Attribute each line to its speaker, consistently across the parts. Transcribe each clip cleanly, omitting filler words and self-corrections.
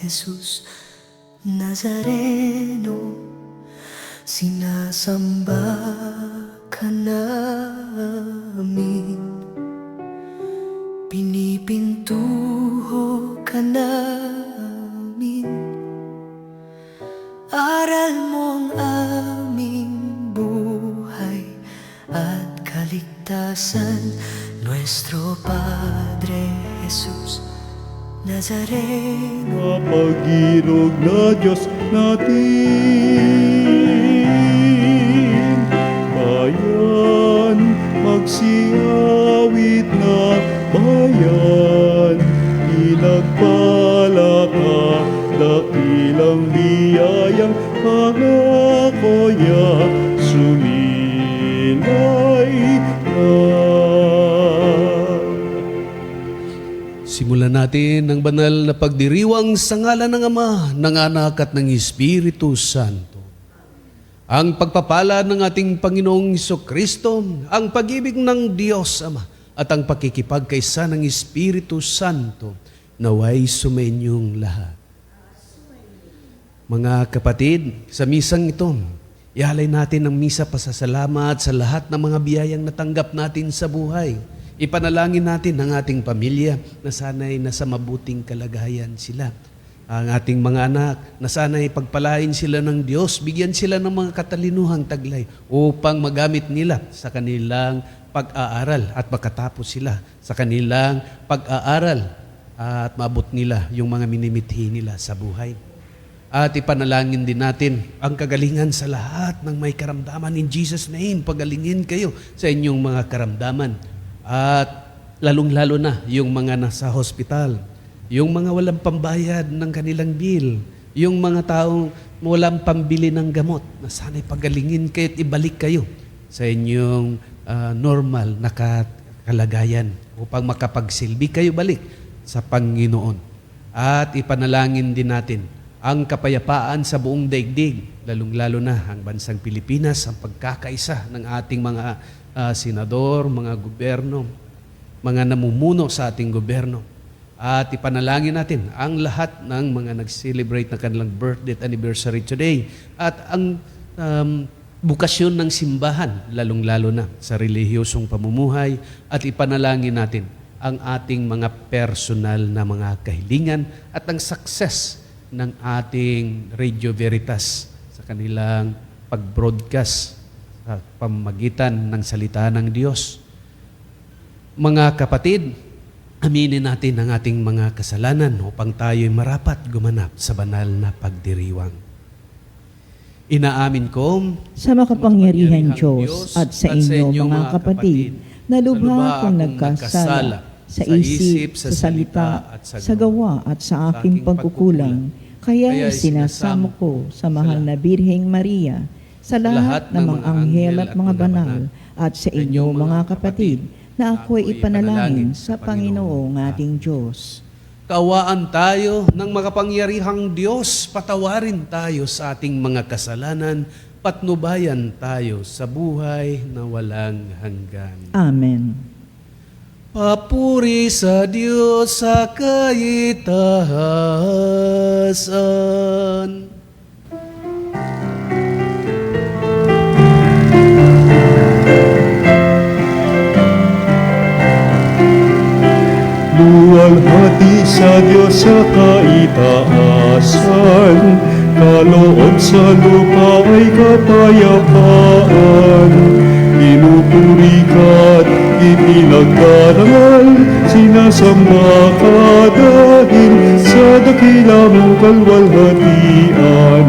Speaker 1: Jesus Nazareno, sinasamba ka namin, pinipintuho ka namin. Aral mo ang aming buhay at kaligtasan, nuestro Padre Jesus Nazareno.
Speaker 2: Mapag-irog na Diyos natin, bayan, magsiawit na bayan, ilagpalaka, dakilang biyayang pangako niya, sumilay na.
Speaker 3: Simulan natin ang banal na pagdiriwang sa ngalan ng Ama, ng Anak at ng Espiritu Santo. Ang pagpapala ng ating Panginoong Jesucristo, ang pag-ibig ng Diyos Ama, at ang pakikipagkaisa ng Espiritu Santo, naway sumenyong lahat. Mga kapatid, sa misang ito, ihalay natin ang misa pasasalamat sa lahat ng mga biyayang natanggap natin sa buhay. Ipanalangin natin ang ating pamilya na sana'y nasa mabuting kalagayan sila. Ang ating mga anak na sana'y pagpalain sila ng Diyos, bigyan sila ng mga katalinuhang taglay upang magamit nila sa kanilang pag-aaral at makatapos sila sa kanilang pag-aaral at maabot nila yung mga minimithi nila sa buhay. At ipanalangin din natin ang kagalingan sa lahat ng may karamdaman. In Jesus' name, pagalingin kayo sa inyong mga karamdaman. At lalong-lalo na yung mga nasa hospital, yung mga walang pambayad ng kanilang bill, yung mga taong walang pambili ng gamot, na sana'y pagalingin kayo at ibalik kayo sa inyong normal na kalagayan upang makapagsilbi kayo balik sa Panginoon. At ipanalangin din natin ang kapayapaan sa buong daigdig, lalong-lalo na ang bansang Pilipinas, ang pagkakaisa ng ating mga senador, mga gobyerno, mga namumuno sa ating gobyerno. At ipanalangin natin ang lahat ng mga nag-celebrate na kanilang birthday at anniversary today. At ang bukasyon ng simbahan, lalong-lalo na sa relihiyosong pamumuhay. At ipanalangin natin ang ating mga personal na mga kahilingan at ang success ng ating Radio Veritas sa kanilang pag-broadcast sa pamamagitan ng salita ng Diyos. Mga kapatid, aminin natin ang ating mga kasalanan upang tayo'y marapat gumanap sa banal na pagdiriwang. Inaamin ko
Speaker 4: sa makapangyarihan Diyos at sa inyo mga kapatid, na lubha akong nagkasala sa isip, sa salita, at sa gawa at sa aking pagkukulang. Kaya sinasamo ko sa mahal na Birheng Maria, sa lahat ng mga anghel at mga banal, at sa inyo mga kapatid, na ako'y ipanalangin sa Panginoong ating Diyos.
Speaker 3: Kaawaan tayo ng makapangyarihang Diyos, patawarin tayo sa ating mga kasalanan, patnubayan tayo sa buhay na walang hanggan.
Speaker 4: Amen.
Speaker 3: Papuri sa Diyos sa kaitaasan.
Speaker 2: Luwalhati sa Diyos sa kaitaasan, kaloob sa lupa ay kapayapaan. Pinupuri ka't ipinagdarangal, sinasamba ka dahil sa dakila mong kalwalhatian.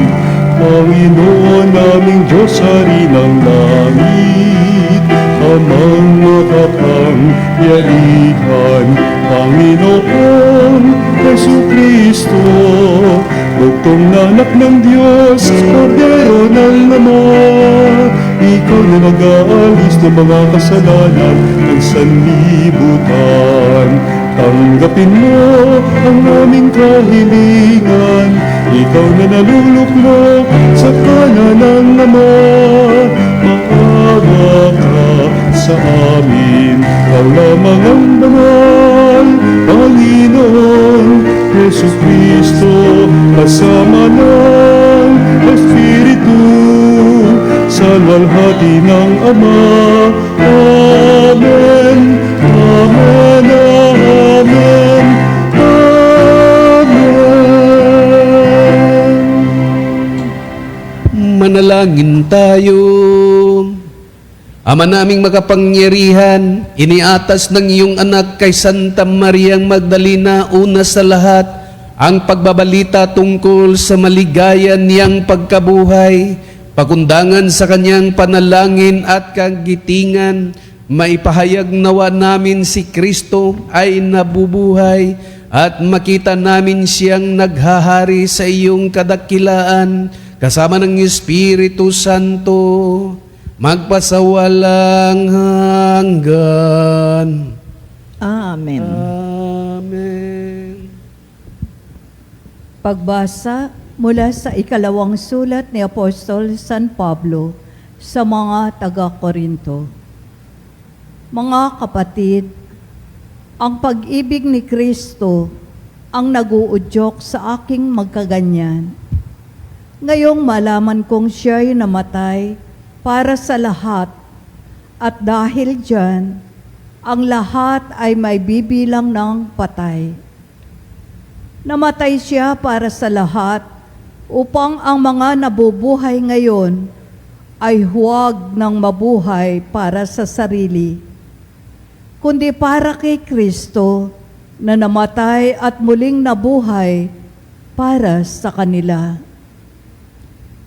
Speaker 2: Panginoon naming Diyos, Hari ng langit, Amang makapangyarihan, Panginoon Jesucristo, bugtong na anak ng Diyos, Kordero ng Ama. Ikaw na nag-aalis ng mga kasalanan ng sanlibutan. Tanggapin mo ang aming kahilingan, ikaw na naluluklok sa kanan ng Ama. Maawa ka sa amin, ikaw lamang ang banal, Panginoon Jesucristo, kasama ng Espiritu, sa luwalhati ng Ama. Amen, Amen, Amen, Amen.
Speaker 3: Manalangin tayo. Ama naming makapangyarihan, iniatas ng iyong anak kay Santa Mariang Magdalena una sa lahat ang pagbabalita tungkol sa maligaya niyang pagkabuhay, pakundangan sa kanyang panalangin at kagitingan, maipahayag nawa namin si Kristo ay nabubuhay at makita namin siyang naghahari sa iyong kadakilaan kasama ng Espiritu Santo, magpasawalang hanggan.
Speaker 4: Amen.
Speaker 3: Amen.
Speaker 5: Pagbasa mula sa ikalawang sulat ni Apostol San Pablo sa mga taga-Korinto. Mga kapatid, ang pag-ibig ni Kristo ang naguudyok sa aking magkaganyan. Ngayong malaman kong siya'y namatay para sa lahat, at dahil diyan, ang lahat ay may bibilang ng patay. Namatay siya para sa lahat, upang ang mga nabubuhay ngayon ay huwag nang mabuhay para sa sarili, kundi para kay Kristo na namatay at muling nabuhay para sa kanila.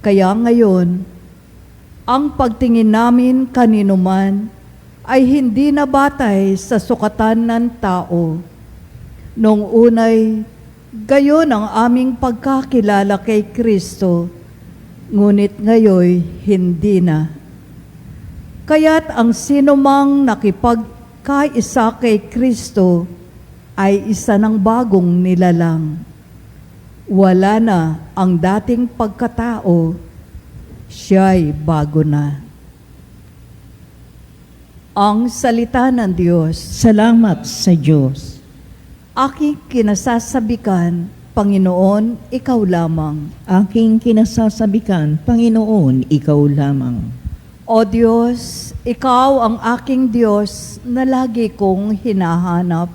Speaker 5: Kaya ngayon, ang pagtingin namin kanino man ay hindi na batay sa sukatan ng tao. Noong unay, gayon ang aming pagkakilala kay Kristo, ngunit ngayoy hindi na. Kaya't ang sinumang nakipagkaisa kay Kristo ay isa ng bagong nilalang. Wala na ang dating pagkatao, siya'y bago na. Ang salita ng Diyos.
Speaker 4: Salamat sa Diyos.
Speaker 5: Aking kinasasabikan, Panginoon, ikaw lamang.
Speaker 4: Aking kinasasabikan, Panginoon, ikaw lamang.
Speaker 5: O Diyos, ikaw ang aking Diyos na lagi kong hinahanap.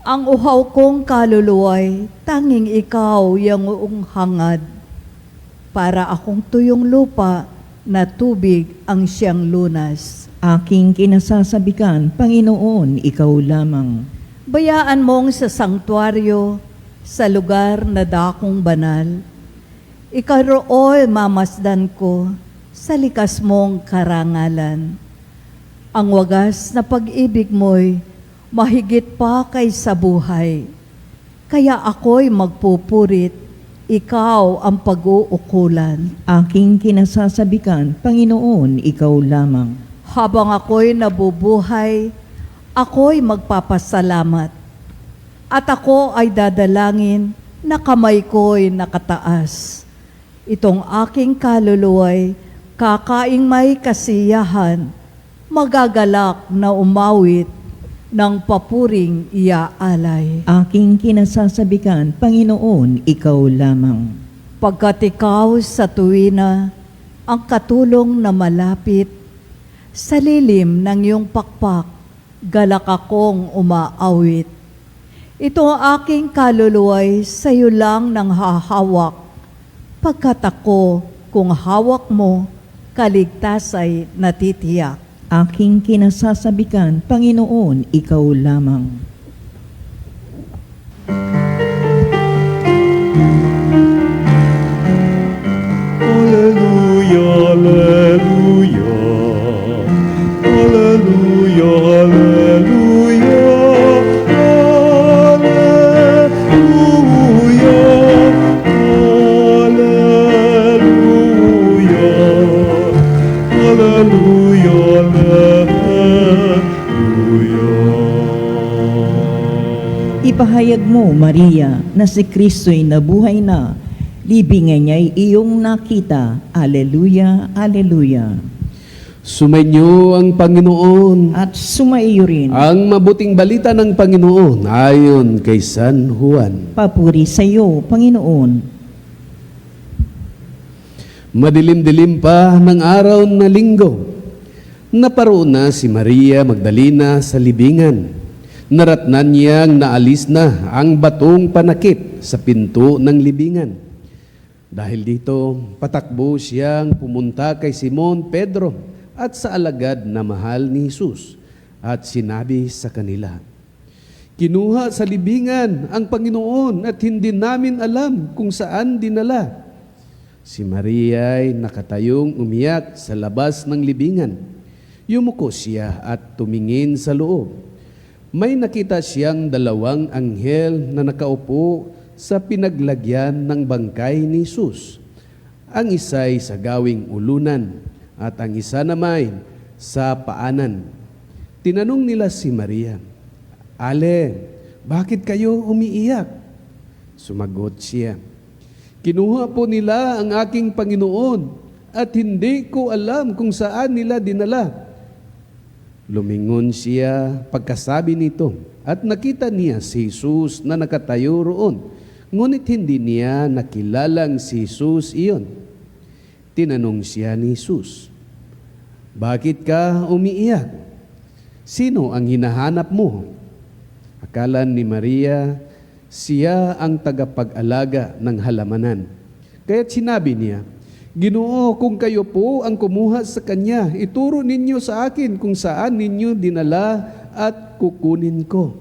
Speaker 5: Ang uhaw kong kaluluway, tanging ikaw yung hangad. Para akong tuyong lupa na tubig ang siyang lunas.
Speaker 4: Aking kinasasabikan, Panginoon, ikaw lamang.
Speaker 5: Bayaan mong sa sangtuaryo, sa lugar na dakong banal. Ikaroon mamasdan ko sa likas mong karangalan. Ang wagas na pag-ibig mo'y mahigit pa kaysa buhay. Kaya ako'y magpupurit, ikaw ang pag-uukulan.
Speaker 4: Aking kinasasabikan, Panginoon, ikaw lamang.
Speaker 5: Habang ako'y nabubuhay, ako'y magpapasalamat. At ako ay dadalangin na kamay ko'y nakataas. Itong aking kaluluway, kakaing may kasiyahan, magagalak na umawit ng papuring iaalay.
Speaker 4: Aking kinasasabikan, Panginoon, ikaw lamang.
Speaker 5: Pagkat ikaw sa tuwina, ang katulong na malapit, sa lilim ng iyong pakpak, galak akong umaawit. Ito ang aking kaluluway, sa iyo lang nang hahawak, pagkat ako, kung hawak mo, kaligtas ay natitiyak.
Speaker 4: Aking kinasasabikan, Panginoon, ikaw lamang.
Speaker 2: Alleluia, alleluia, alleluia, alleluia, alleluia,
Speaker 4: Ipahayag mo, Maria, na si Kristo'y nabuhay na, libingan niya'y iyong nakita. Alleluia, alleluia.
Speaker 3: Sumainyo ang Panginoon.
Speaker 4: At sumaiyo rin.
Speaker 3: Ang mabuting balita ng Panginoon ayon kay San Juan.
Speaker 4: Papuri sa iyo, Panginoon.
Speaker 3: Madilim-dilim pa ng araw na linggo, naparoon na si Maria Magdalena sa libingan. Naratnan niyang naalis na ang batong panakip sa pinto ng libingan. Dahil dito, patakbo siyang pumunta kay Simon Pedro at sa alagad na mahal ni Jesus at sinabi sa kanila, "Kinuha sa libingan ang Panginoon at hindi namin alam kung saan dinala." Si Maria ay nakatayong umiyak sa labas ng libingan. Yumuko siya at tumingin sa loob. May nakita siyang dalawang anghel na nakaupo sa pinaglagyan ng bangkay ni Jesus. Ang isa'y sa gawing ulunan at ang isa naman sa paanan. Tinanong nila si Maria, "Ale, bakit kayo umiiyak?" Sumagot siya, "Kinuha po nila ang aking Panginoon at hindi ko alam kung saan nila dinala." Lumingon siya pagkasabi nito at nakita niya si Jesus na nakatayo roon. Ngunit hindi niya nakilalang si Jesus iyon. Tinanong siya ni Jesus, "Bakit ka umiiyak? Sino ang hinahanap mo?" Akala ni Maria, siya ang tagapag-alaga ng halamanan. Kaya't sinabi niya, "Ginoo, kung kayo po ang kumuha sa kanya, ituro ninyo sa akin kung saan ninyo dinala at kukunin ko."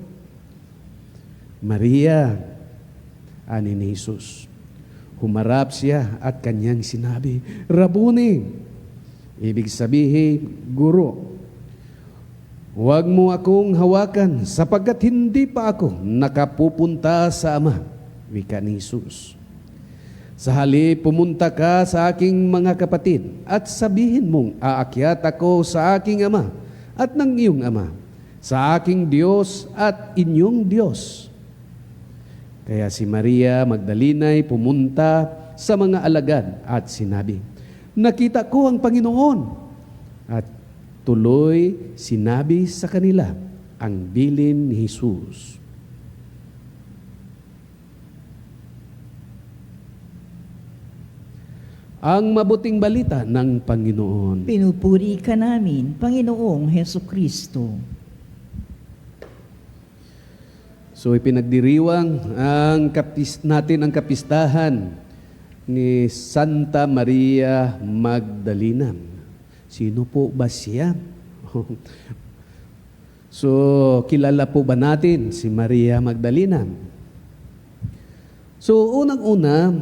Speaker 3: "Maria," ani ni Jesus. Humarap siya at kanyang sinabi, "Rabuni," ibig sabihin, Guro. "Huwag mo akong hawakan sapagkat hindi pa ako nakapupunta sa Ama," wika ni Jesus. "Sa halip, pumunta ka sa aking mga kapatid at sabihin mong aakyat ako sa aking Ama at ng iyong Ama, sa aking Diyos at inyong Diyos." Kaya si Maria Magdalena ay pumunta sa mga alagad at sinabi, "Nakita ko ang Panginoon." At tuloy sinabi sa kanila ang bilin ni Jesus. Ang mabuting balita ng Panginoon.
Speaker 4: Pinupuri ka namin, Panginoong Hesukristo.
Speaker 3: So ipinagdiriwang natin ang kapistahan ni Santa Maria Magdalena. Sino po ba siya? So kilala po ba natin si Maria Magdalena? So unang-una,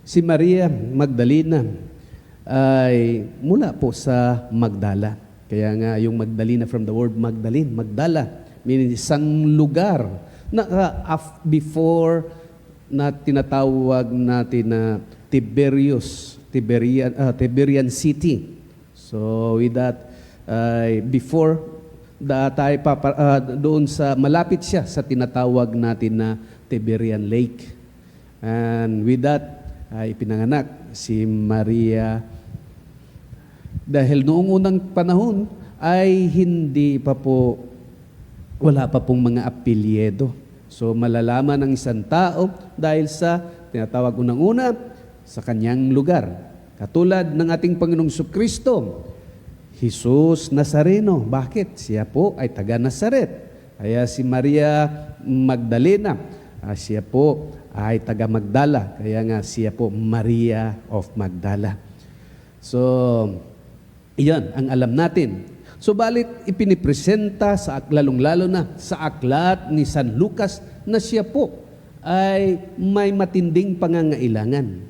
Speaker 3: si Maria Magdalena ay mula po sa Magdala. Kaya nga yung Magdalena from the word Magdalene, Magdala, meaning isang lugar na before na tinatawag natin na Tiberian City. So with that, before doon sa malapit siya sa tinatawag natin na Tiberian Lake. And with that, ay pinanganak si Maria. Dahil noong unang panahon ay wala pa pong mga apelyedo. So malalaman ng isang tao dahil sa tinatawag unang-una sa kanyang lugar. Katulad ng ating Panginoong Jesucristo, Jesus Nazareno. Bakit? Siya po ay taga Nazaret. Kaya si Maria Magdalena, siya po ay taga Magdala. Kaya nga siya po Maria of Magdala. So, iyan ang alam natin. So balit ipinipresenta lalong-lalo na sa aklat ni San Lucas na siya po ay may matinding pangangailangan.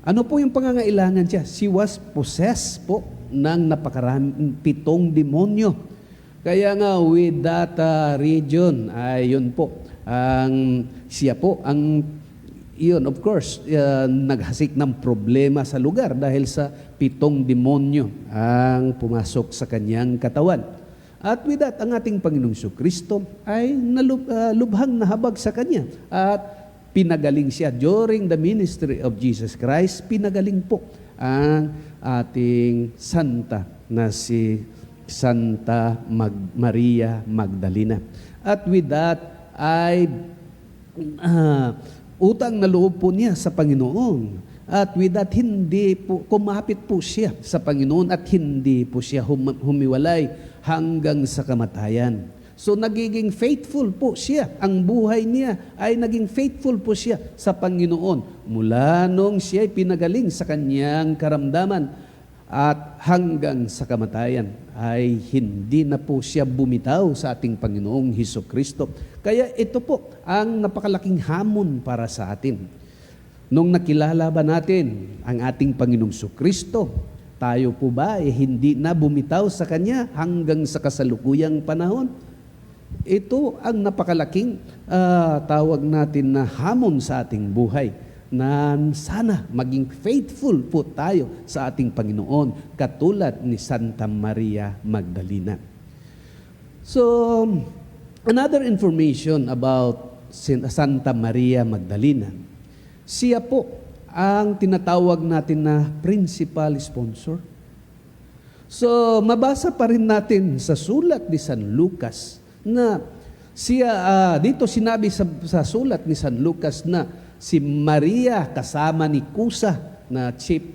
Speaker 3: Ano po yung pangangailangan siya? She was possessed po ng napakaraming 7 demonyo. Kaya nga with that region ay yun po siya po yun, of course, naghasik ng problema sa lugar dahil sa 7 demonyo ang pumasok sa kanyang katawan. At with that, ang ating Panginoong Jesucristo ay lubhang nahabag sa kanya at pinagaling siya. During the ministry of Jesus Christ, pinagaling po ang ating santa na si Santa Maria Magdalena. At with that ay utang na loob po niya sa Panginoon. At with that, hindi po, kumapit po siya sa Panginoon at hindi po siya humiwalay hanggang sa kamatayan. So nagiging faithful po siya. Ang buhay niya ay naging faithful po siya sa Panginoon. Mula nung siya ay pinagaling sa kanyang karamdaman at hanggang sa kamatayan ay hindi na po siya bumitaw sa ating Panginoong Hesukristo. Kaya ito po ang napakalaking hamon para sa atin. Nung nakilala ba natin ang ating Panginoong Hesukristo, tayo po ba ay hindi na bumitaw sa Kanya hanggang sa kasalukuyang panahon? Ito ang napakalaking tawag natin na hamon sa ating buhay na sana maging faithful po tayo sa ating Panginoon katulad ni Santa Maria Magdalena. So, another information about Santa Maria Magdalena. Siya po ang tinatawag natin na principal sponsor. So, mabasa pa rin natin sa sulat ni San Lucas na siya, dito sinabi sa sulat ni San Lucas na si Maria kasama ni Kusa na chief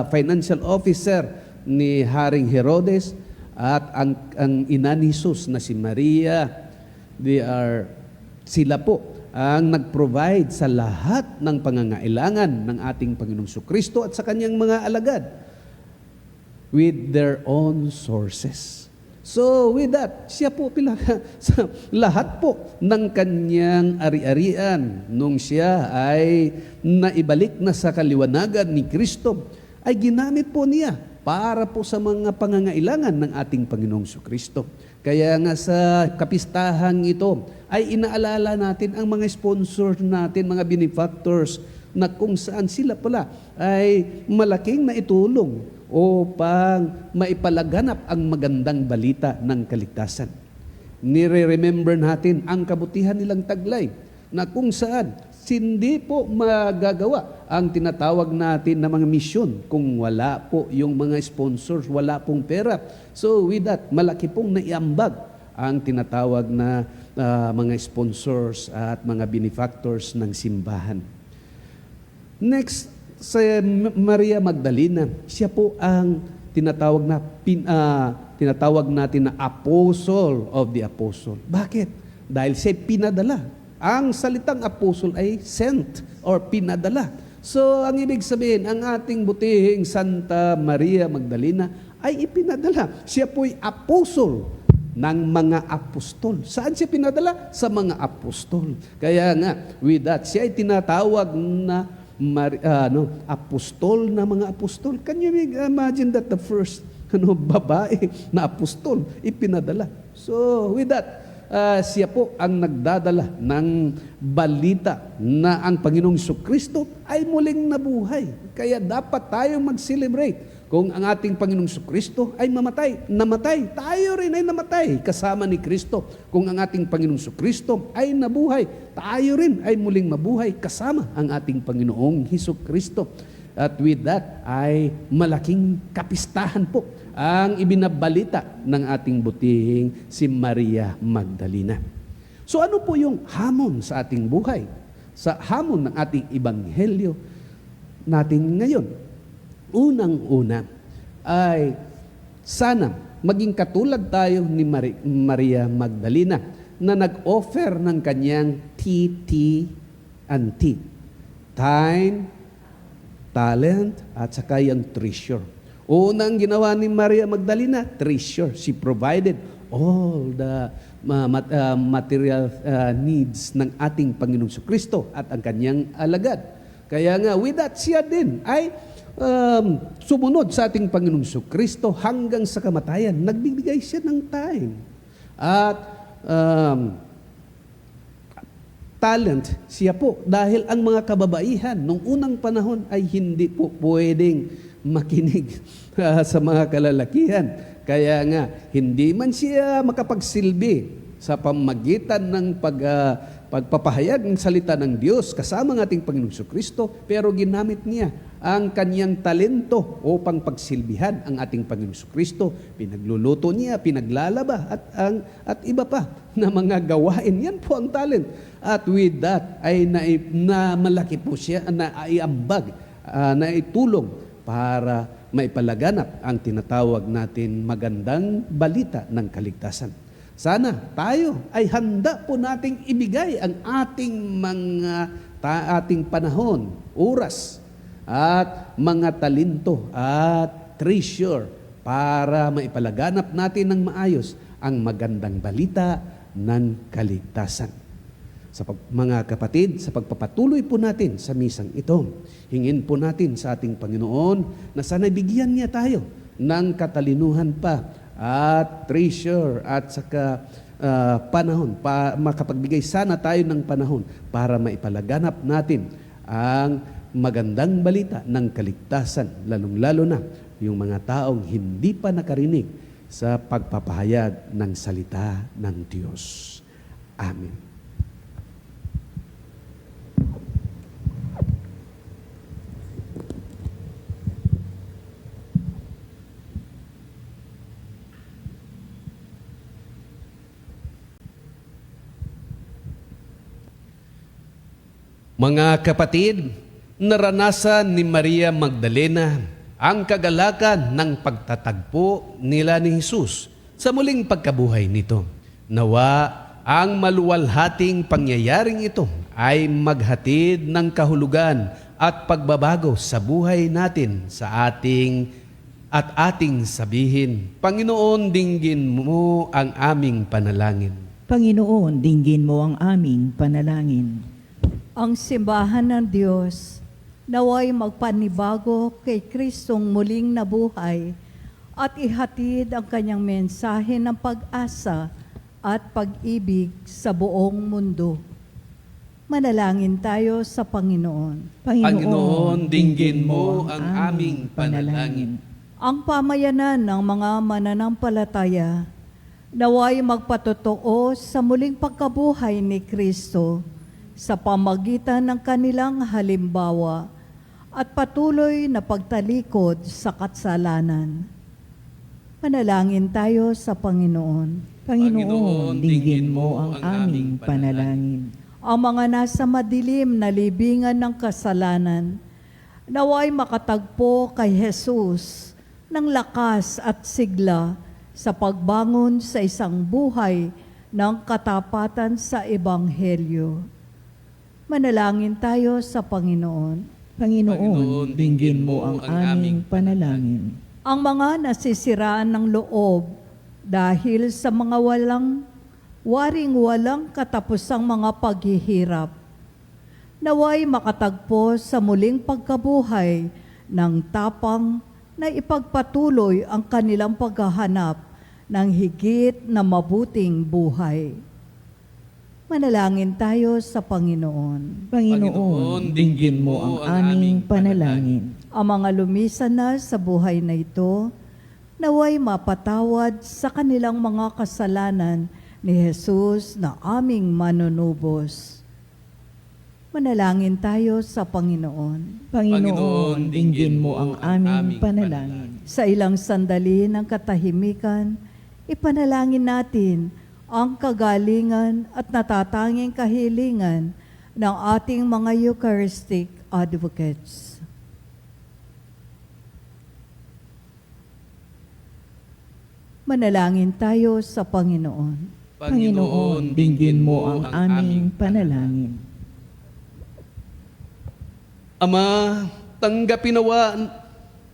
Speaker 3: financial officer ni Haring Herodes at ang ina ni Jesus na si Maria, sila po ang nag-provide sa lahat ng pangangailangan ng ating Panginoong Jesucristo at sa kanyang mga alagad with their own sources. So with that, siya po sa lahat po ng kanyang ari-arian nung siya ay naibalik na sa kaliwanagan ni Kristo, ay ginamit po niya para po sa mga pangangailangan ng ating Panginoong Jesucristo. Kaya nga sa kapistahang ito ay inaalala natin ang mga sponsors natin, mga benefactors, na kung saan sila pala ay malaking naitulong upang maipalaganap ang magandang balita ng kaligtasan. Nire-remember natin ang kabutihan nilang taglay na kung saan hindi po magagawa ang tinatawag natin na mga misyon kung wala po yung mga sponsors, wala pong pera. So with that, malaki pong naiambag ang tinatawag na mga sponsors at mga benefactors ng simbahan. Next, sa Maria Magdalena, siya po ang tinatawag natin na apostle of the apostle. Bakit? Dahil siya pinadala. Ang salitang apostle ay sent or pinadala. So, ang ibig sabihin, ang ating butihing Santa Maria Magdalena ay ipinadala. Siya po'y apostle ng mga apostol. Saan siya pinadala? Sa mga apostol. Kaya nga, with that, siya ay tinatawag na apostol na mga apostol. Can you imagine that the first babae na apostol ipinadala? So with that, siya po ang nagdadala ng balita na ang Panginoong Jesucristo ay muling nabuhay. Kaya dapat tayong mag-celebrate. Kung ang ating Panginoong Jesucristo ay namatay, tayo rin ay namatay kasama ni Kristo. Kung ang ating Panginoong Jesucristo ay nabuhay, tayo rin ay muling mabuhay kasama ang ating Panginoong Jesucristo. At with that ay malaking kapistahan po ang ibinabalita ng ating butihing si Maria Magdalena. So ano po yung hamon sa ating buhay? Sa hamon ng ating ebanghelyo natin ngayon? Unang-una ay sana maging katulad tayo ni Maria Magdalena na nag-offer ng kanyang TT&T. Time, talent, at saka yung treasure. Unang ginawa ni Maria Magdalena, treasure. She provided all the material needs ng ating Panginoong Jesucristo at ang kanyang alagad. Kaya nga, with that, siya din ay sumunod sa ating Panginoong Jesucristo hanggang sa kamatayan. Nagbibigay siya ng time. At talent, siya po. Dahil ang mga kababaihan nung unang panahon ay hindi po pwedeng makinig sa mga kalalakihan. Kaya nga, hindi man siya makapagsilbi sa pamagitan ng pagpapahayag ng salita ng Diyos kasama ng ating Panginoong Jesucristo, pero ginamit niya ang kanyang talento upang pagsilbihan ang ating Panginoon Kristo. Pinagluluto niya, pinaglalaba at iba pa na mga gawain. Yan po ang talent. At with that ay na malaki po siya na iambag, na itulong para maipalaganap ang tinatawag natin magandang balita ng kaligtasan. Sana tayo ay handa po nating ibigay ang ating panahon, oras, at mga talento at treasure para maipalaganap natin ng maayos ang magandang balita ng kaligtasan. Mga kapatid, sa pagpapatuloy po natin sa misang ito, hingin po natin sa ating Panginoon na sana bigyan niya tayo ng katalinuhan pa at treasure at saka panahon, makapagbigay sana tayo ng panahon para maipalaganap natin ang magandang balita ng kaligtasan, lalong-lalo na yung mga taong hindi pa nakarinig sa pagpapahayag ng salita ng Diyos. Amen. Mga kapatid, naranasan ni Maria Magdalena ang kagalakan ng pagtatagpo nila ni Jesus sa muling pagkabuhay nito. Nawa ang maluwalhating pangyayaring ito ay maghatid ng kahulugan at pagbabago sa buhay natin sa ating sabihin, Panginoon, dinggin mo ang aming panalangin.
Speaker 4: Panginoon, dinggin mo ang aming panalangin.
Speaker 5: Ang simbahan ng Diyos naway magpanibago kay Kristong muling nabuhay at ihatid ang kanyang mensahe ng pag-asa at pag-ibig sa buong mundo. Manalangin tayo sa Panginoon.
Speaker 3: Panginoon, dinggin mo ang aming panalangin.
Speaker 5: Ang pamayanan ng mga mananampalataya naway magpatotoo sa muling pagkabuhay ni Kristo sa pamagitan ng kanilang halimbawa at patuloy na pagtalikod sa kasalanan. Manalangin tayo sa Panginoon.
Speaker 4: Panginoon, dinggin mo ang aming panalangin.
Speaker 5: Ang mga nasa madilim na libingan ng kasalanan, naway makatagpo kay Jesus ng lakas at sigla sa pagbangon sa isang buhay ng katapatan sa Ebanghelyo. Manalangin tayo sa Panginoon.
Speaker 4: Panginoon, dinggin mo ang aming panalangin.
Speaker 5: Ang mga nasisiraan ng loob dahil sa mga waring-walang katapusang mga paghihirap, naway makatagpo sa muling pagkabuhay ng tapang na ipagpatuloy ang kanilang paghahanap ng higit na mabuting buhay. Manalangin tayo sa Panginoon.
Speaker 4: Panginoon, dinggin mo ang aming panalangin.
Speaker 5: Ang mga lumisan na sa buhay na ito, naway mapatawad sa kanilang mga kasalanan ni Jesus na aming manunubos. Manalangin tayo sa Panginoon.
Speaker 4: Panginoon, dinggin mo ang aming panalangin.
Speaker 5: Sa ilang sandali ng katahimikan, ipanalangin natin ang kagalingan at natatanging kahilingan ng ating mga Eucharistic advocates. Manalangin tayo sa Panginoon.
Speaker 4: Panginoon, dinggin mo ang aming panalangin.
Speaker 3: Ama, tanggapin nawa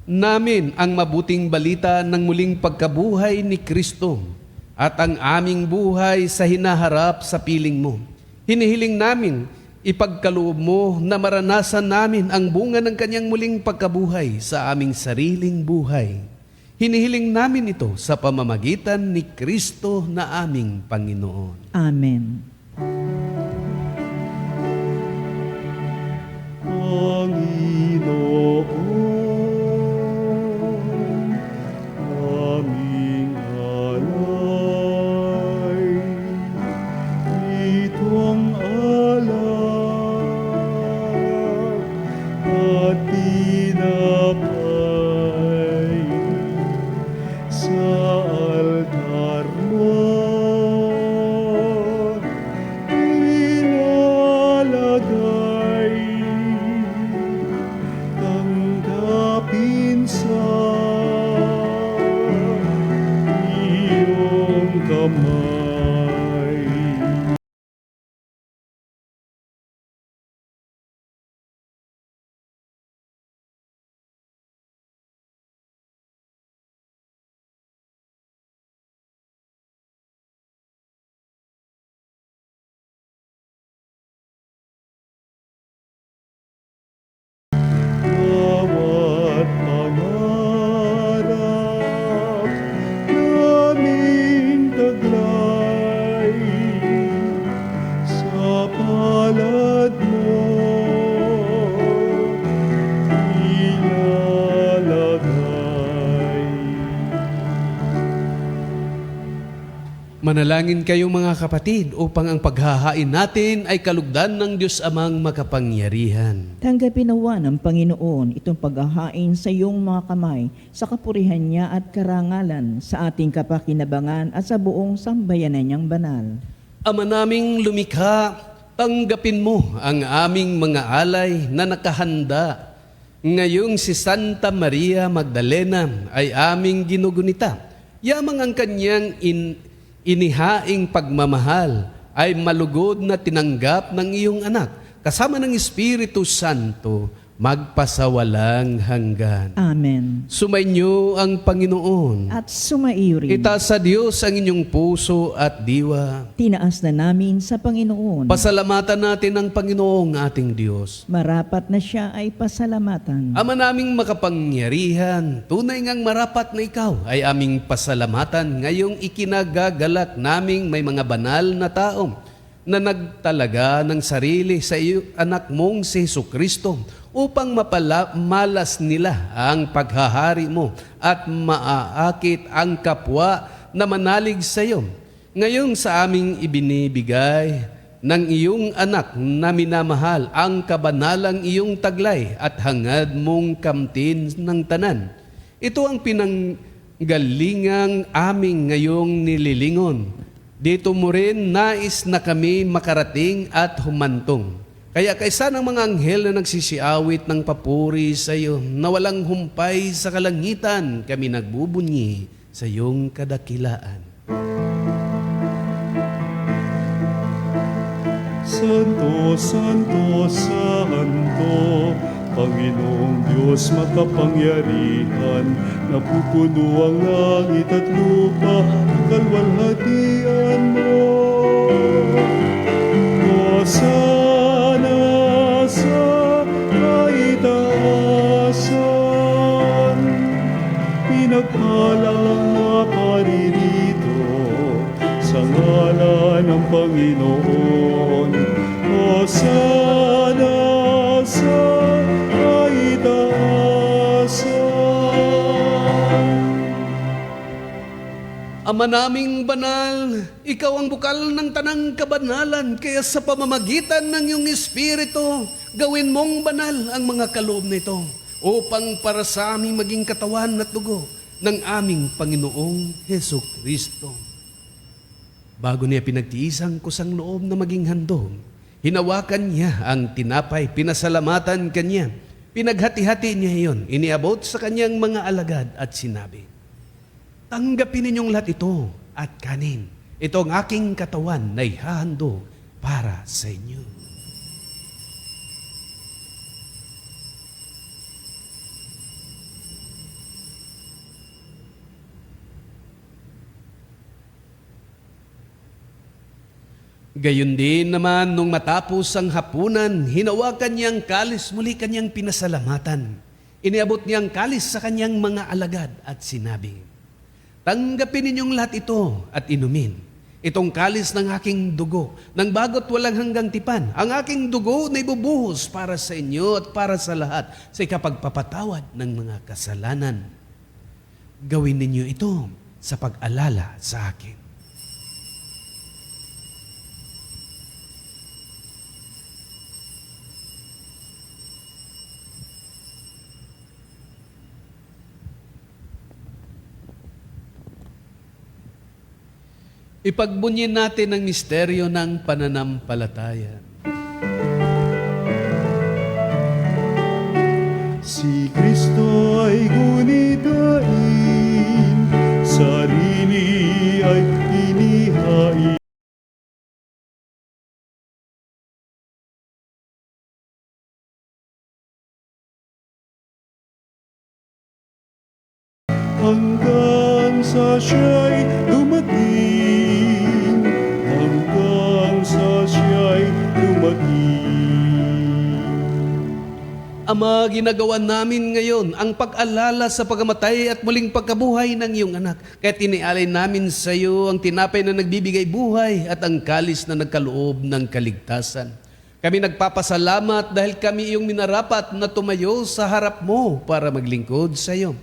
Speaker 3: namin ang mabuting balita ng muling pagkabuhay ni Kristo at ang aming buhay sa hinaharap sa piling mo. Hinihiling namin, ipagkaloob mo na maranasan namin ang bunga ng kanyang muling pagkabuhay sa aming sariling buhay. Hinihiling namin ito sa pamamagitan ni Kristo na aming Panginoon.
Speaker 4: Amen.
Speaker 2: Panginoon, aming alay, itong alak at sa altar mo ilalagay, tanggapin sa iyong kamay. Bawat pangarap naming taglay sa palad mo ilalagay.
Speaker 3: Manalangin kayo mga kapatid upang ang paghahain natin ay kalugdan ng Diyos Amang makapangyarihan.
Speaker 4: Tanggapin nawa ng Panginoon itong paghahain sa iyong mga kamay sa kapurihan niya at karangalan sa ating kapakinabangan at sa buong sambayanan niyang banal.
Speaker 3: Ama naming lumikha, tanggapin mo ang aming mga alay na nakahanda. Ngayong si Santa Maria Magdalena ay aming ginugunita. Yamang ang kanyang inihaing pagmamahal ay malugod na tinanggap ng iyong anak. Kasama ng Espiritu Santo, magpasawalang hanggan.
Speaker 4: Amen.
Speaker 3: Sumainyo ang Panginoon.
Speaker 4: At sumaiyo rin.
Speaker 3: Itaas sa Diyos ang inyong puso at diwa.
Speaker 4: Tinaas na namin sa Panginoon.
Speaker 3: Pasalamatan natin ang Panginoong ating Diyos.
Speaker 4: Marapat na siya ay pasalamatan.
Speaker 3: Ama naming makapangyarihan, tunay ngang marapat na ikaw ay aming pasalamatan ngayong ikinagagalak naming may mga banal na tao na nagtalaga ng sarili sa iyo anak mong si Jesucristo upang malas nila ang paghahari mo at maaakit ang kapwa na manalig sa iyo. Ngayong sa aming ibinibigay ng iyong anak na minamahal ang kabanalang iyong taglay at hangad mong kamtin ng tanan. Ito ang pinanggalingang aming ngayong nililingon. Dito mo rin nais na kami makarating at humantong. Kaya kaysa ng mga anghel na nagsisiawit ng papuri sa iyo, na walang humpay sa kalangitan, kami nagbubunyi sa iyong kadakilaan.
Speaker 2: Santo, Santo, Santo, Panginoong Diyos makapangyarihan, napupuno ang langit at lupa, kalwalhatian mo. Hosana sa kaitaasan, pinagpala ang mga paririto sa ngalan ng Panginoon. Hosana sa
Speaker 3: Ama naming banal, ikaw ang bukal ng tanang kabanalan, kaya sa pamamagitan ng iyong Espiritu, gawin mong banal ang mga kaloob nito, upang para sa aming maging katawan at dugo ng aming Panginoong Jesucristo. Bago niya pinagtiisang kusang loob na maging handog, hinawakan niya ang tinapay, pinasalamatan kanya, pinaghati-hati niya iyon, iniabot sa kanyang mga alagad at sinabi, tanggapin ninyong lahat ito at kanin. Ito ang aking katawan na ihahandog para sa inyo. Gayon din naman nung matapos ang hapunan, hinawakan niyang kalis, muli kanyang pinasalamatan. Iniabot niyang kalis sa kanyang mga alagad at sinabi, tanggapin ninyong lahat ito at inumin. Itong kalis ng aking dugo, ng bago't walang hanggang tipan. Ang aking dugo na ibubuhos para sa inyo at para sa lahat sa ikapagpapatawad ng mga kasalanan. Gawin ninyo ito sa pag-alala sa akin. Ipagbunyin natin ang misteryo ng pananampalataya.
Speaker 2: Si Kristo ay gunitain, sarili ay inihain. Hanggang sa siya'y dumating, hanggang sa siya'y dumating.
Speaker 3: Ama, ginagawa namin ngayon ang pag-alala sa pagkamatay at muling pagkabuhay ng iyong anak. Kaya tinialay namin sa iyo ang tinapay na nagbibigay buhay at ang kalis na nagkaloob ng kaligtasan. Kami nagpapasalamat dahil kami iyong minarapat na tumayo sa harap mo para maglingkod sa iyo.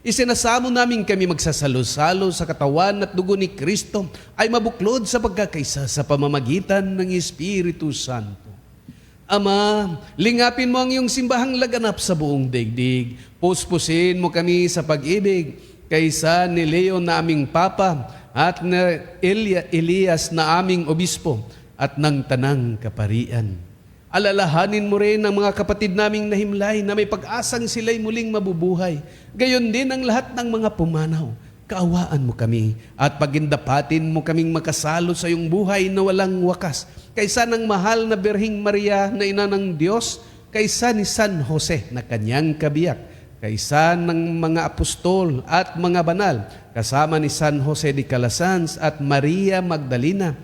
Speaker 3: Isinasamo namin kami magsasalo-salo sa katawan at dugo ni Kristo ay mabuklod sa pagkakaisa sa pamamagitan ng Espiritu Santo. Ama, lingapin mo ang iyong simbahang laganap sa buong daigdig. Puspusin mo kami sa pag-ibig kaysa ni Leo na aming Papa at na Elias na aming Obispo at ng Tanang Kaparian. Alalahanin mo rin ang mga kapatid naming nahimlay na may pag-asang sila'y muling mabubuhay. Gayon din ang lahat ng mga pumanaw. Kaawaan mo kami at pagindapatin mo kaming makasalo sa iyong buhay na walang wakas. Kaysa ng mahal na Birhing Maria na ina ng Diyos, kaysa ni San Jose na kanyang kabiyak, kaysa ng mga apostol at mga banal, kasama ni San Jose de Calasanz at Maria Magdalena,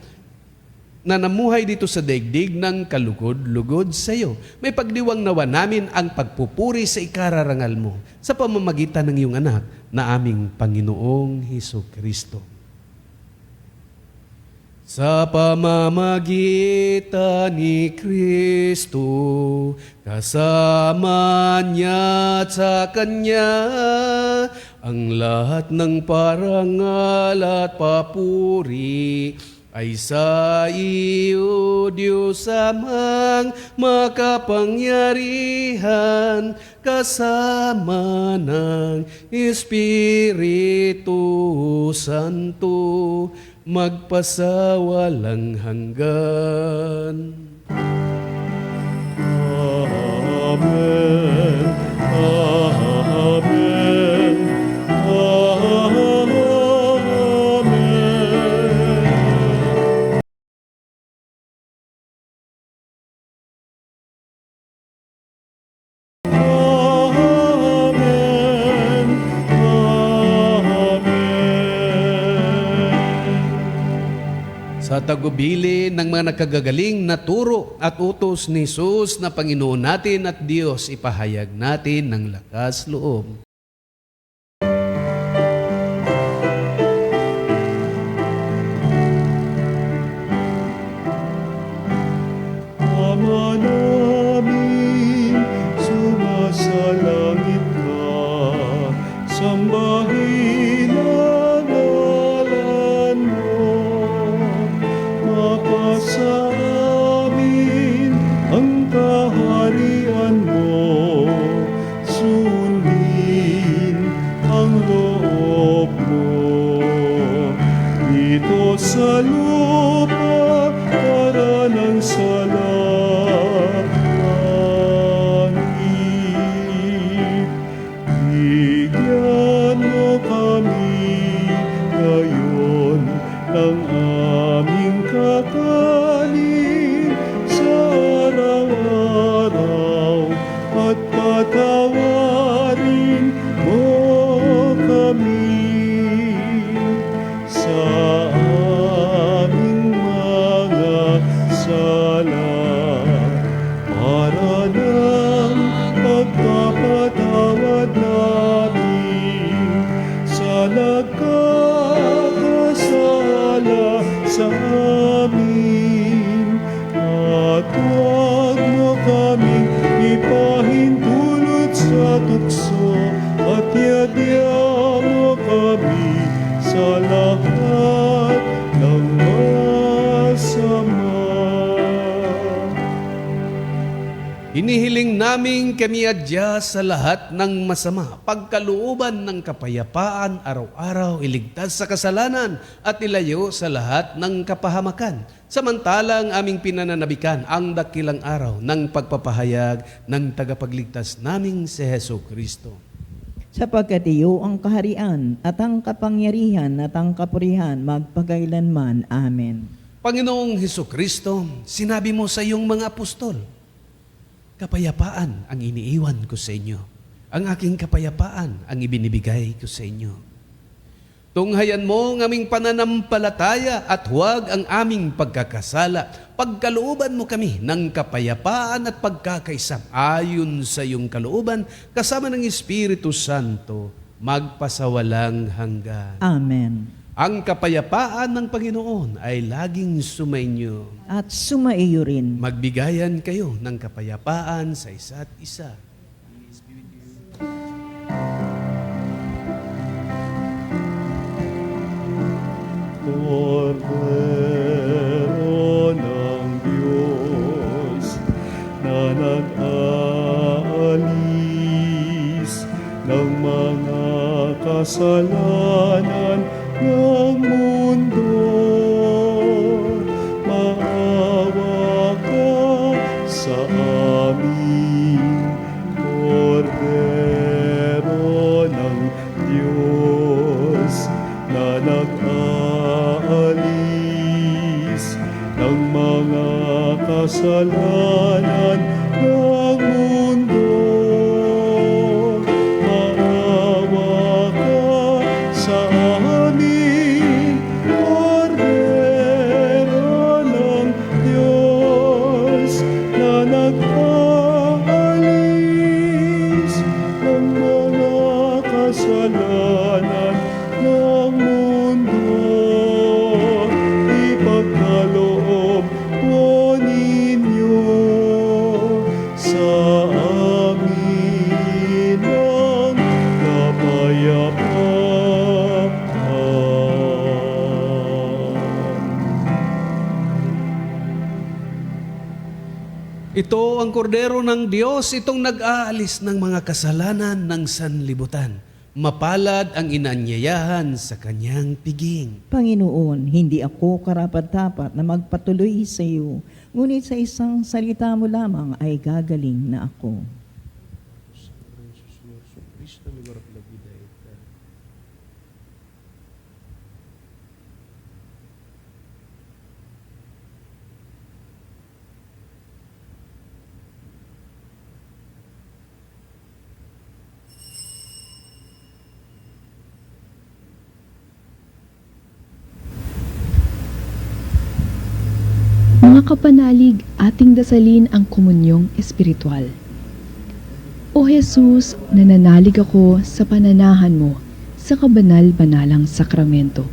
Speaker 3: na namuhay dito sa daigdig ng kalugod-lugod sa iyo. May pagdiwang nawa namin ang pagpupuri sa ikararangal mo sa pamamagitan ng iyong anak na aming Panginoong Hesukristo. Sa pamamagitan ni Kristo, kasama niya at sa Kanya, ang lahat ng parangal at papuri ay sa iyo, Diyos Amang makapangyarihan, kasama ng Espiritu Santo, magpasawalang hanggan.
Speaker 2: Amen. Amen. Amen.
Speaker 3: Sa tagubili ng mga nakagagaling na turo at utos ni Jesus na Panginoon natin at Diyos, ipahayag natin ng lakas loob.
Speaker 2: Ama namin, sumasalangit ka, sambahin ang ngalan mo. Mapasa amin ang kaharian mo, sundin ang loob mo. Dito sa lupa para ng sa langit. Bigyan mo kami ngayon ng aming kakanin sa araw-araw at patawarin mo kami sa aming mga sala, para ng pagpapatawad namin sa nagkakasala sa amin. At huwag mo kaming ipahintulot sa tukso, at yadya mo kami sa lahat ng masama.
Speaker 3: Hinihiling namin kami adya sa lahat ng masama, pagkalooban ng kapayapaan, araw-araw iligtas sa kasalanan at ilayo sa lahat ng kapahamakan. Samantalang aming pinananabikan ang dakilang araw ng pagpapahayag ng tagapagligtas naming si Hesu Kristo.
Speaker 4: Sapagkat iyo ang kaharian at ang kapangyarihan at ang kapurihan magpakailanman. Amen.
Speaker 3: Panginoong Hesu Kristo, sinabi mo sa iyong mga apostol, kapayapaan ang iniiwan ko sa inyo. Ang aking kapayapaan ang ibinibigay ko sa inyo. Tunghayan mo ang aming pananampalataya at huwag ang aming pagkakasala. Pagkalooban mo kami ng kapayapaan at pagkakaisa ayon sa iyong kalooban kasama ng Espiritu Santo magpasawalang hanggan.
Speaker 4: Amen.
Speaker 3: Ang kapayapaan ng Panginoon ay laging sumainyo.
Speaker 4: At sumaiyo rin.
Speaker 3: Magbigayan kayo ng kapayapaan sa isa't isa.
Speaker 2: Kordero ng Diyos na nag-aalis ng mga kasalanan ng mundo, maawa ka sa amin, Kordero ng Diyos na nag-aalis ng mga kasalanan ng mundo. Maawa ka sa amin, Kordero ng Diyos na nag-aalis ng mga kasalanan ng mundo. Ipagkaloob po ninyo sa amin ang kapayapaan.
Speaker 3: Ito ang kordero ng Diyos, itong nag-aalis ng mga kasalanan ng sanlibutan. Mapalad ang inanyayahan sa kanyang piging.
Speaker 4: Panginoon, hindi ako karapat-dapat na magpatuloy sa iyo, ngunit sa isang salita mo lamang ay gagaling na ako.
Speaker 6: Mga kapanalig, ating dasalin ang komunyong espiritual. O Jesus, nananalig ako sa pananahan mo sa kabanal-banalang sakramento.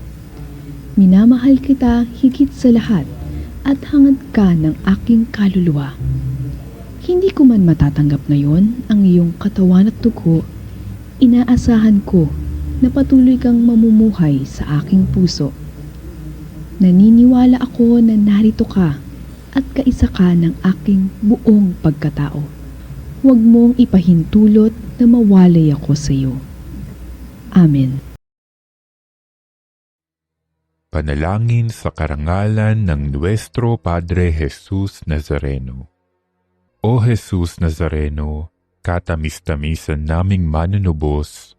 Speaker 6: Minamahal kita higit sa lahat at hangad ka ng aking kaluluwa. Hindi ko man matatanggap ngayon ang iyong katawan at dugo, inaasahan ko na patuloy kang mamumuhay sa aking puso. Naniniwala ako na narito ka at kaisa ka ng aking buong pagkatao. Huwag mong ipahintulot na mawalay ako sa iyo. Amen.
Speaker 7: Panalangin sa karangalan ng Nuestro Padre Jesus Nazareno. O Jesus Nazareno, katamis-tamisan naming manunubos,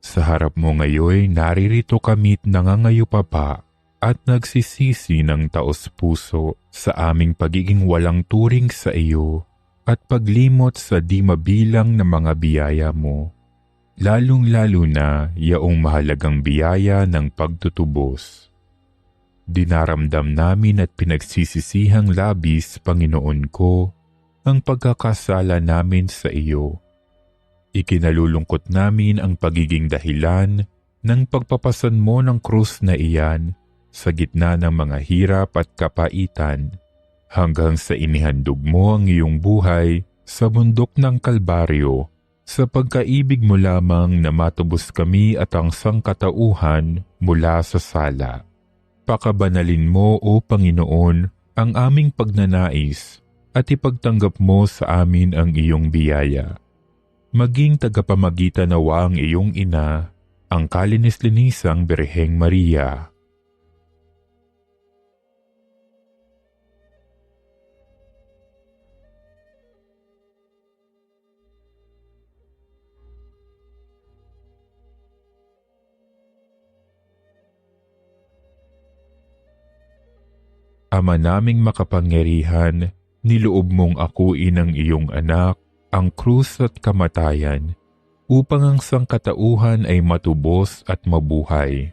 Speaker 7: sa harap mo ngayon naririto kami't nangangayupapa at nagsisisi ng taos-puso sa aming pagiging walang turing sa iyo at paglimot sa di mabilang na mga biyaya mo, lalong-lalo na yaong mahalagang biyaya ng pagtutubos. Dinaramdam namin at pinagsisisihang labis, Panginoon ko, ang pagkakasala namin sa iyo. Ikinalulungkot namin ang pagiging dahilan ng pagpapasan mo ng krus na iyan sa gitna ng mga hirap at kapaitan, hanggang sa inihandog mo ang iyong buhay sa bundok ng Kalbaryo, sa pagkaibig mo lamang na matubos kami at ang sangkatauhan mula sa sala. Pakabanalin mo, O Panginoon, ang aming pagnanais at ipagtanggap mo sa amin ang iyong biyaya. Maging tagapamagitan nawa ang iyong ina, ang kalinis-linisang Birheng Maria. Ama naming makapangyarihan, niloob mong akuin ang iyong anak, ang krus at kamatayan, upang ang sangkatauhan ay matubos at mabuhay.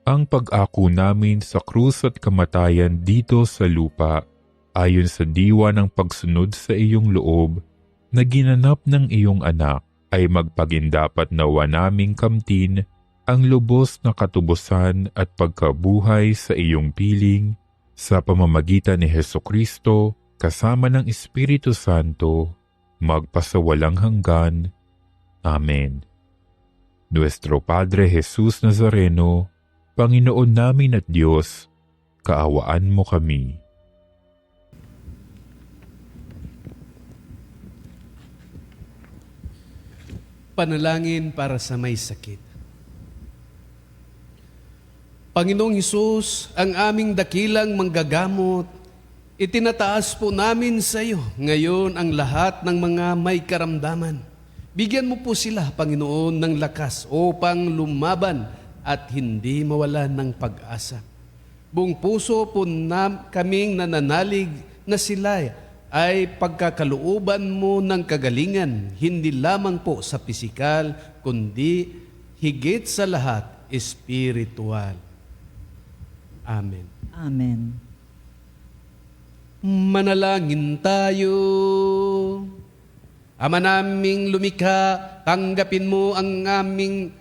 Speaker 7: Ang pag-ako namin sa krus at kamatayan dito sa lupa, ayon sa diwa ng pagsunod sa iyong loob, na ginanap ng iyong anak, ay magpagindapat nawa naming kamtin ang lubos na katubusan at pagkabuhay sa iyong piling, sa pamamagitan ni Hesukristo, kasama ng Espiritu Santo, magpasawalang hanggan. Amen. Nuestro Padre Jesus Nazareno, Panginoon namin at Diyos, kaawaan mo kami.
Speaker 3: Panalangin para sa may sakit. Panginoong Hesus, ang aming dakilang manggagamot, itinataas po namin sa iyo ngayon ang lahat ng mga may karamdaman. Bigyan mo po sila, Panginoon, ng lakas upang lumaban at hindi mawalan ng pag-asa. Buong puso po kaming nananalig na sila ay pagkakalooban mo ng kagalingan, hindi lamang po sa pisikal, kundi higit sa lahat, espiritual. Amen.
Speaker 4: Amen.
Speaker 3: Manalangin tayo. Ama naming lumikha, tanggapin mo ang aming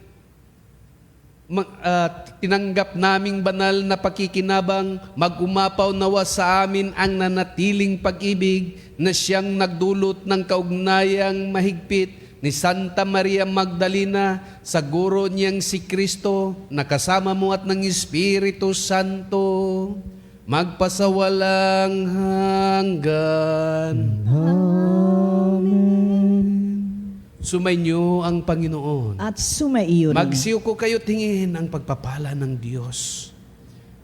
Speaker 3: tinanggap naming banal na pakikinabang, magumapaw nawa sa amin ang nanatiling pag-ibig na siyang nagdulot ng kaugnayang mahigpit ni Santa Maria Magdalena sa guro niyang si Kristo, na kasama mo at ng Espiritu Santo, magpasawalang hanggan.
Speaker 4: Amen.
Speaker 3: Sumainyo ang Panginoon.
Speaker 4: At sumaiyo rin.
Speaker 3: Magsiuko kayo tingin ang pagpapala ng Diyos.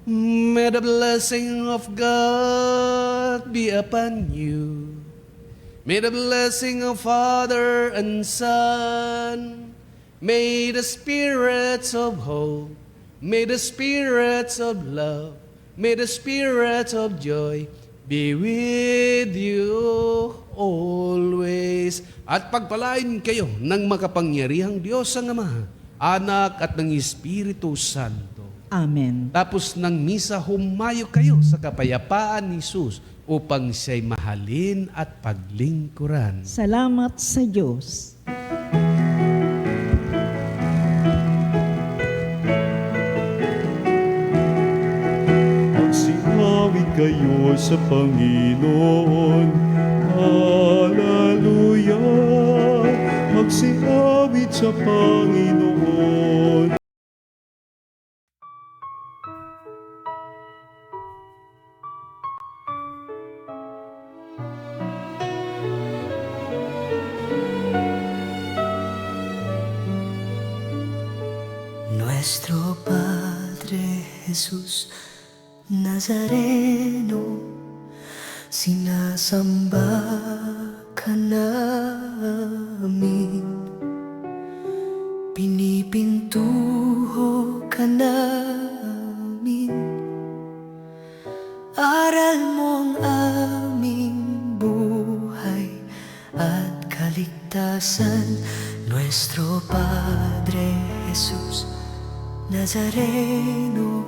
Speaker 3: May the blessing of God be upon you. May the blessing of Father and Son, may the spirits of hope, may the spirits of love, may the spirits of joy be with you always. At pagpalain kayo ng makapangyarihang Diyos ang Ama, Anak at ng Espiritu Santo.
Speaker 4: Amen.
Speaker 3: Tapos ng misa, humayo kayo sa kapayapaan ni Jesus upang siya'y mahalin at paglingkuran.
Speaker 4: Salamat sa Diyos.
Speaker 2: Magsiawit kayo sa Panginoon. Hallelujah! Magsiawit sa Panginoon.
Speaker 1: Nuestro Padre Jesús Nazareno, sinasamba ka namin, pinipintuho ka namin. Aral mo ang aming buhay at kaligtasan, Nuestro Padre Jesús Nazareno,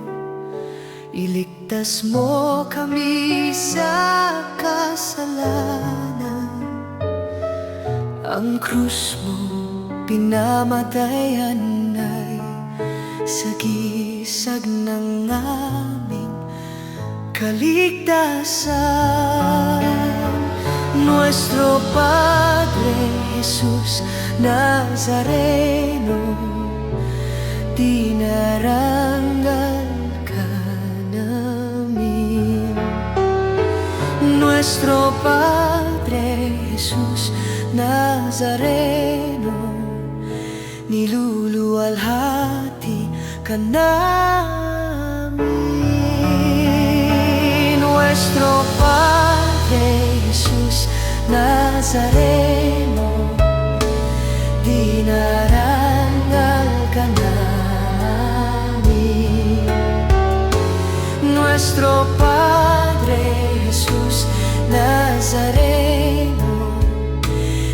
Speaker 1: iligtas mo kami sa kasalanan. Ang krus mo pinamatayan ay sagisag ng aming kaligtasan. Nuestro Padre Jesús Nazareno, dinarangal ka namin. Nuestro Padre Jesus Nazareno, niluluwalhati ka namin. Nuestro Padre Jesus Nazareno, dinarangal ka namin. Nuestro Padre Jesus Nazareno,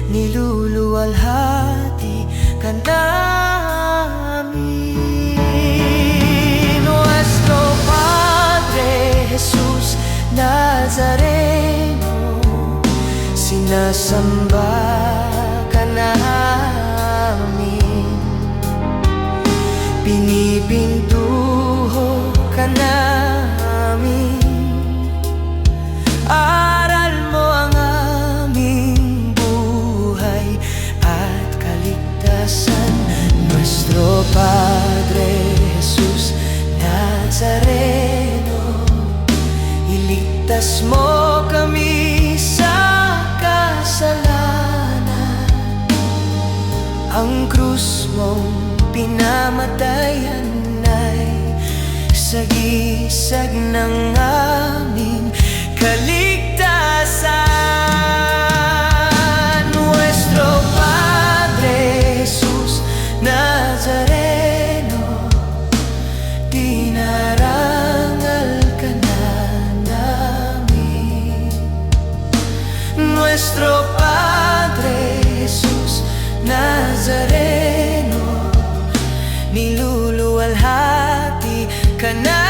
Speaker 1: niluluwalhati ka namin. Nuestro Padre Jesus Nazareno, sinasamba ka namin, pinipintuho ka namin. Aral mo ang aming buhay at kaligtasan. Nuestro Padre Jesus Nazareno, iligtas mo kami sa kasalanan. Ang krus mong pinamatayan ay sagisag ng aming kaligtasan. Nuestro Padre Jesus Nazareno, dinarangal ka na namin. Nuestro Padre Jesus Nazareno, niluluwalhati ka na